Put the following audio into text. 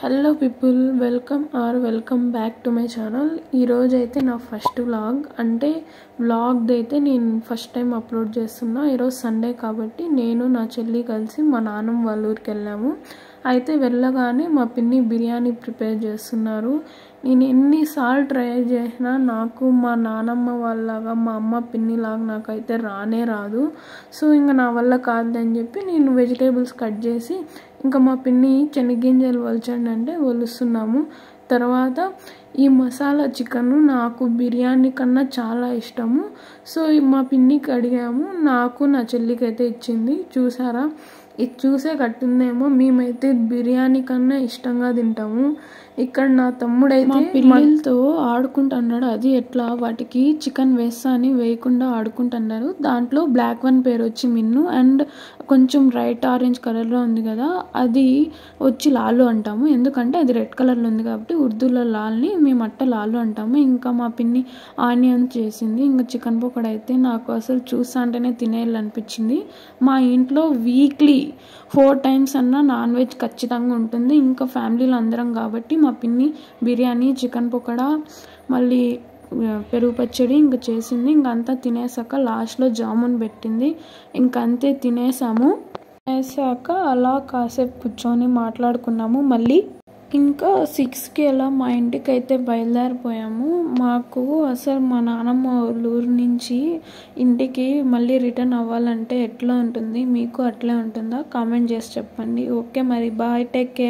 Hello people, welcome back to my channel. ఈరోజు అయితే నా ఫస్ట్ వ్లాగ్, అంటే వ్లాగ్ అయితే నేను ఫస్ట్ టైం అప్లోడ్ చేస్తున్నా. ఈరోజు సండే కాబట్టి నేను నా చెల్లి కలిసి మా నాన్నమ్మ వాళ్ళ ఊరికి వెళ్ళాము. అయితే వెళ్ళగానే మా పిన్ని బిర్యానీ ప్రిపేర్ చేస్తున్నారు. నేను ఎన్నిసార్లు ట్రై చేసినా నాకు మా నానమ్మ వాళ్ళలాగా, మా అమ్మ పిన్నిలాగా నాకైతే రానే రాదు. సో ఇంకా నా వల్ల కాదని చెప్పి నేను వెజిటేబుల్స్ కట్ చేసి, ఇంకా మా పిన్ని శనగ్గింజలు వలచండి అంటే వలుస్తున్నాము. తర్వాత ఈ మసాలా చికెన్ నాకు బిర్యానీ కన్నా చాలా ఇష్టము. సో మా పిన్నికి అడిగాము, నాకు నా చెల్లికి అయితే ఇచ్చింది. చూసారా, ఇది చూసే కట్టిందేమో, మేమైతే బిర్యానీ కన్నా ఇష్టంగా తింటాము. ఇక్కడ నా తమ్ముడైతే పిల్లలతో ఆడుకుంటున్నాడు. అది ఎట్లా, వాటికి చికెన్ వేస్తా అని వేయకుండా ఆడుకుంటున్నారు. దాంట్లో బ్లాక్ వన్ పేరు వచ్చి మిన్ను, అండ్ కొంచెం రైట్ ఆరెంజ్ కలర్లో ఉంది కదా, అది వచ్చి లాలు అంటాము. ఎందుకంటే అది రెడ్ కలర్లో ఉంది కాబట్టి ఉర్దూలో లాల్ని మేము అట్ట లాలు అంటాము. ఇంకా మా పిన్ని ఆనియన్ చేసింది. ఇంకా చికెన్ పకోడా అయితే నాకు అసలు చూస్తా అంటేనే తినేయాలనిపించింది. మా ఇంట్లో వీక్లీ 4 times అన్నా నాన్ వెజ్ ఖచ్చితంగా ఉంటుంది. ఇంకా ఫ్యామిలీలో అందరం కాబట్టి మా పిన్ని బిర్యానీ, చికెన్ పకోడా, మళ్ళీ పెరుగు పచ్చడి ఇంకా చేసింది. ఇంకంతా తినేసాక లాస్ట్లో జామున్ పెట్టింది. ఇంకంతే తినేసాము. తినేసాక అలా కాసేపు కూర్చొని మాట్లాడుకున్నాము. మళ్ళీ ఇంకా 6కి అలా మా ఇంటికి అయితే బయలుదేరిపోయాము. మాకు అసలు మా నాన్నమ్మ ఊరు నుంచి ఇంటికి మళ్ళీ రిటర్న్ అవ్వాలంటే ఎట్లా ఉంటుంది, మీకు అట్లే ఉంటుందా? కామెంట్ చేసి చెప్పండి. ఓకే మరి, బాయ్, టేక్ కేర్.